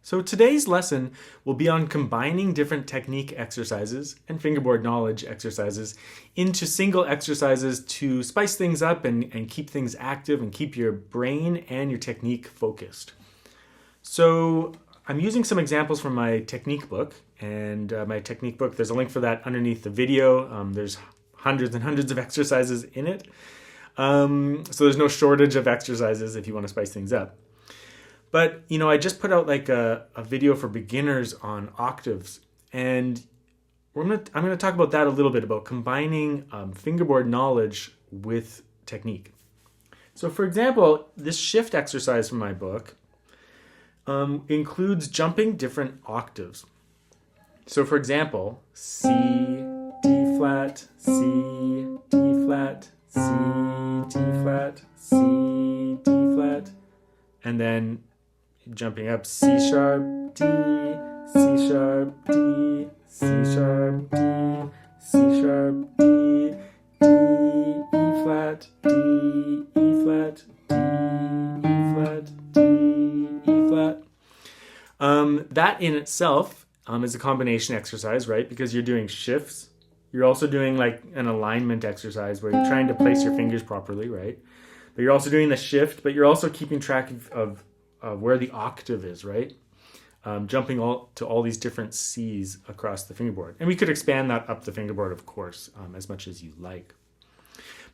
So today's lesson will be on combining different technique exercises and fingerboard knowledge exercises into single exercises to spice things up and keep things active and keep your brain and your technique focused. So I'm using some examples from my technique book, and my technique book, there's a link for that underneath the video. There's hundreds and hundreds of exercises in it. So there's no shortage of exercises if you want to spice things up. But, I just put out like a video for beginners on octaves, and I'm going to talk about that a little bit, about combining fingerboard knowledge with technique. So for example, this shift exercise from my book includes jumping different octaves. So for example, C, D flat, C, D flat, C, D flat, C, D flat, and then jumping up C sharp, D, C sharp, D, C sharp, D, C sharp, D, D, E flat, D, E flat, D, E flat, D, E flat. That in itself is a combination exercise, right? Because you're doing shifts. You're also doing like an alignment exercise where you're trying to place your fingers properly, right? But you're also doing the shift, but you're also keeping track of where the octave is, right? Jumping to all these different C's across the fingerboard. And we could expand that up the fingerboard, of course, as much as you like.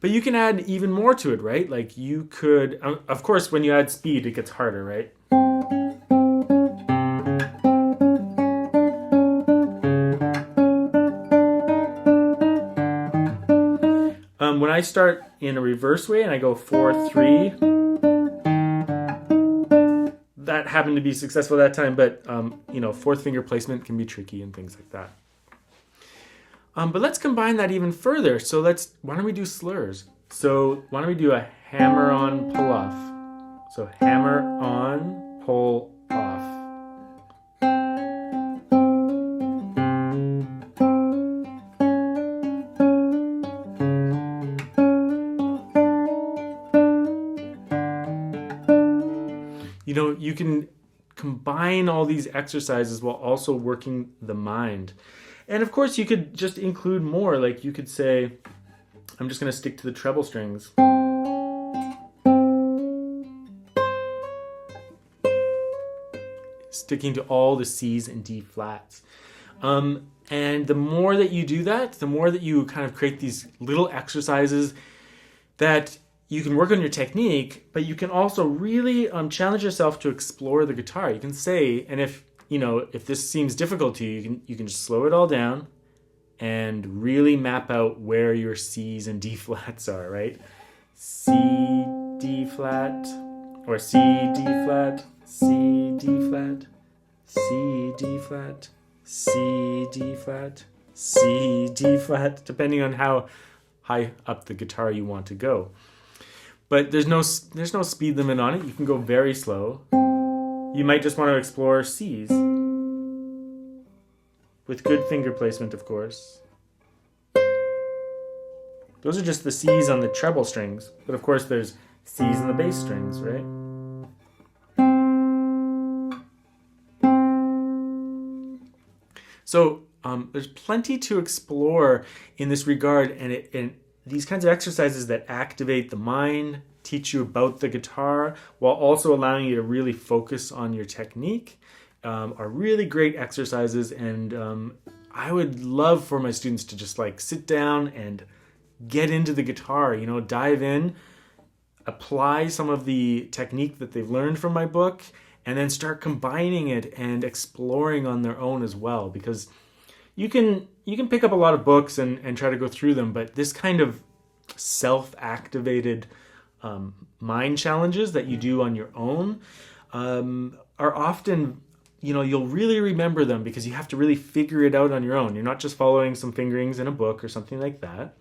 But you can add even more to it, right? Like you could, of course, when you add speed, it gets harder, right? When I start in a reverse way and I go 4-3, that happened to be successful that time, but fourth finger placement can be tricky and things like that. But let's combine that even further. So why don't we do slurs? So why don't we do a hammer on, pull off? So hammer on, pull off. You can combine all these exercises while also working the mind. And of course, you could just include more. Like you could say, I'm just going to stick to the treble strings. Sticking to all the C's and D flats. And the more that you do that, the more that you kind of create these little exercises that you can work on your technique, but you can also really challenge yourself to explore the guitar. You can say, and if this seems difficult to you, you can just slow it all down and really map out where your C's and D flats are, right? C, D flat, or C, D flat, C, D flat, C, D flat, C, D flat, C, D flat, depending on how high up the guitar you want to go. But there's no speed limit on it. You can go very slow. You might just want to explore C's. With good finger placement, of course. Those are just the C's on the treble strings. But of course there's C's on the bass strings, right? So there's plenty to explore in this regard, and these kinds of exercises that activate the mind, teach you about the guitar, while also allowing you to really focus on your technique, are really great exercises. And I would love for my students to just like sit down and get into the guitar, dive in, apply some of the technique that they've learned from my book, and then start combining it and exploring on their own as well. Because you can pick up a lot of books and try to go through them, but this kind of self-activated mind challenges that you do on your own are often, you'll really remember them because you have to really figure it out on your own. You're not just following some fingerings in a book or something like that.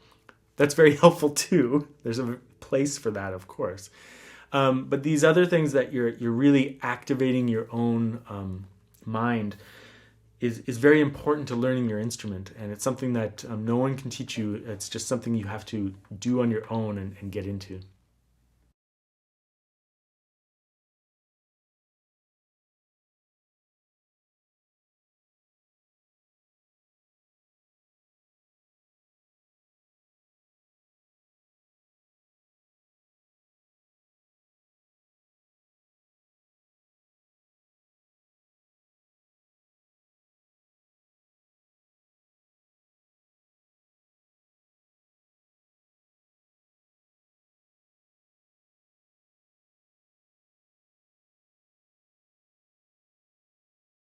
That's very helpful too. There's a place for that, of course. But these other things that you're really activating your own mind is very important to learning your instrument, and it's something that no one can teach you. It's just something you have to do on your own and get into.